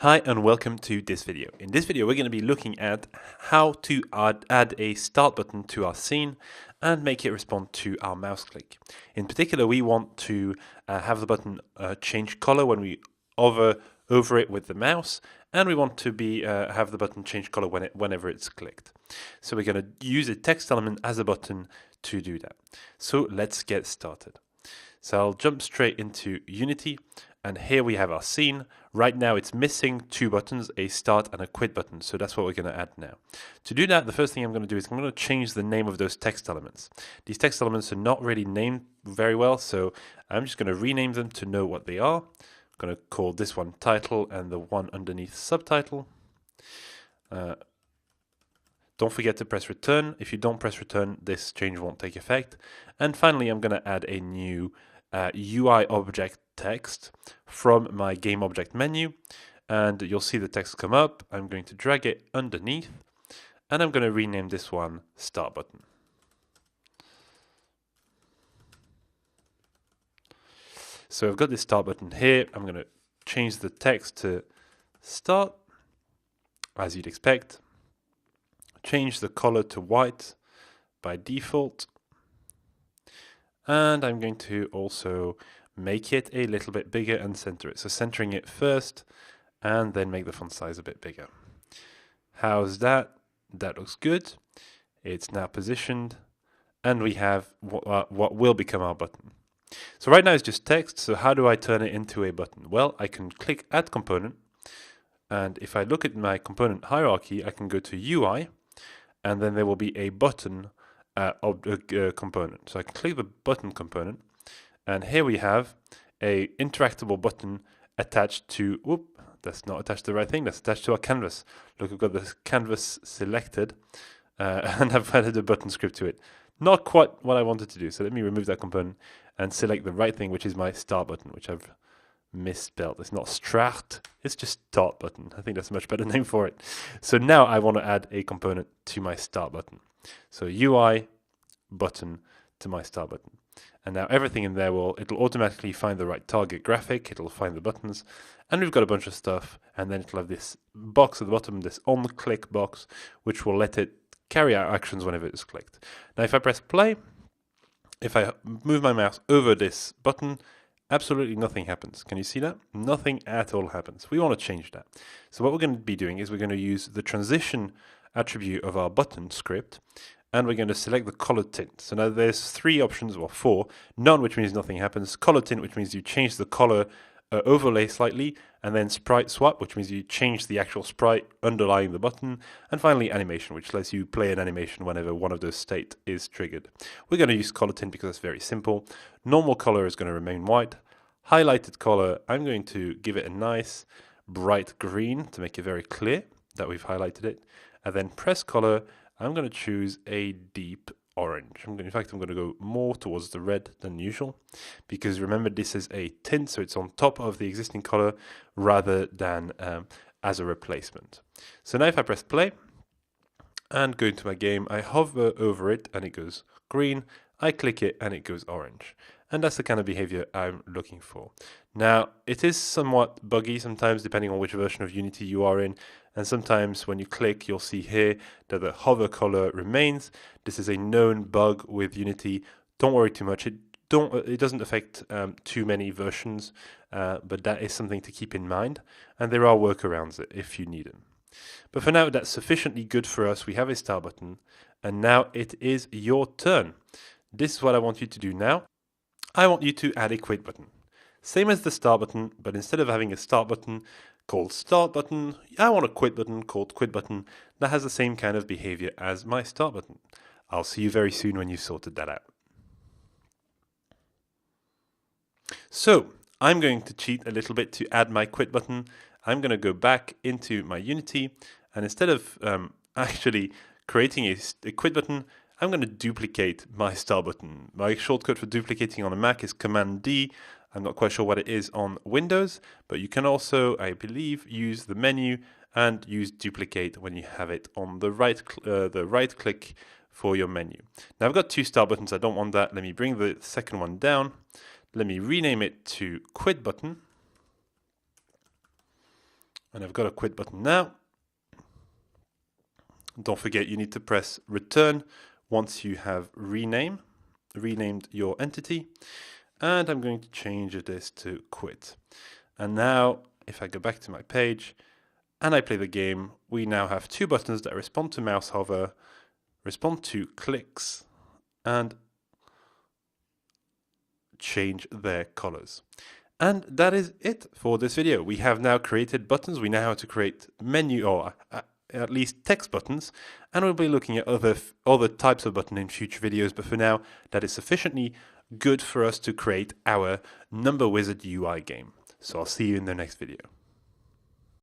Hi and welcome to this video. In this video we're going to be looking at how to add a start button to our scene and make it respond to our mouse click. In particular we want to have the button change color when we hover over it with the mouse, and we want to have the button change color whenever it's clicked. So we're going to use a text element as a button to do that. So let's get started. So I'll jump straight into Unity, and here we have our scene. Right now it's missing two buttons, a start and a quit button, so that's what we're going to add now. To do that, the first thing I'm going to do is I'm going to change the name of those text elements. These text elements are not really named very well, so I'm just going to rename them to know what they are. I'm going to call this one title and the one underneath subtitle. Don't forget to press return. If you don't press return, this change won't take effect. And finally, I'm going to add a new UI object text from my game object menu, and you'll see the text come up. I'm going to drag it underneath, and I'm going to rename this one start button. So I've got this start button here. I'm going to change the text to start, as you'd expect. Change the color to white by default. And I'm going to also make it a little bit bigger and center it. So centering it first and then make the font size a bit bigger. How's that? That looks good. It's now positioned and we have what will become our button. So right now it's just text. So how do I turn it into a button? Well, I can click Add Component, and if I look at my component hierarchy, I can go to UI, and then there will be a button component. So I can click the button component, and here we have a interactable button attached to, whoop, that's not attached to the right thing, that's attached to our canvas. Look, I've got the canvas selected, and I've added a button script to it. Not quite what I wanted to do, so let me remove that component and select the right thing, which is my start button, which I've misspelled. It's not start, it's just start button. I think that's a much better name for it. So now I want to add a component to my start button. So UI button to my start button. And now everything in there it'll automatically find the right target graphic, it'll find the buttons, and we've got a bunch of stuff, and then it'll have this box at the bottom, this on click box, which will let it carry out actions whenever it's clicked. Now if I press play, if I move my mouse over this button, absolutely nothing happens. Can you see that? Nothing at all happens. We want to change that. So what we're going to be doing is we're going to use the transition attribute of our button script, and we're going to select the color tint. So now there's three options, or four. None, which means nothing happens. Color tint, which means you change the color overlay slightly, and then sprite swap, which means you change the actual sprite underlying the button, and finally animation, which lets you play an animation whenever one of those state is triggered. We're going to use color tint because it's very simple. Normal color is going to remain white. Highlighted color, I'm going to give it a nice bright green to make it very clear that we've highlighted it, and then press color, I'm going to choose a deep orange. In fact, I'm going to go more towards the red than usual, because remember this is a tint, so it's on top of the existing color rather than as a replacement. So now if I press play and go into my game, I hover over it and it goes green, I click it and it goes orange. And that's the kind of behavior I'm looking for. Now, it is somewhat buggy sometimes depending on which version of Unity you are in, and sometimes when you click, you'll see here that the hover color remains. This is a known bug with Unity. Don't worry too much. It doesn't affect too many versions, but that is something to keep in mind, and there are workarounds if you need them. But for now, that's sufficiently good for us. We have a start button, and now it is your turn. This is what I want you to do now. I want you to add a quit button. Same as the start button, but instead of having a start button called start button, I want a quit button called quit button that has the same kind of behavior as my start button. I'll see you very soon when you've sorted that out. So I'm going to cheat a little bit to add my quit button. I'm going to go back into my Unity, and instead of actually creating a quit button, I'm going to duplicate my start button. My shortcut for duplicating on a Mac is Command D. I'm not quite sure what it is on Windows, but you can also, I believe, use the menu and use duplicate when you have it on the right click for your menu. Now I've got two start buttons. I don't want that. Let me bring the second one down. Let me rename it to quit button. And I've got a quit button now. Don't forget, you need to press return once you have renamed your entity. And I'm going to change this to quit. And now, if I go back to my page and I play the game, we now have two buttons that respond to mouse hover, respond to clicks, and change their colors. And that is it for this video. We have now created buttons. We know how to create menu, or at least text buttons, and we'll be looking at other types of button in future videos. But for now, that is sufficiently good for us to create our Number Wizard UI game. So I'll see you in the next video.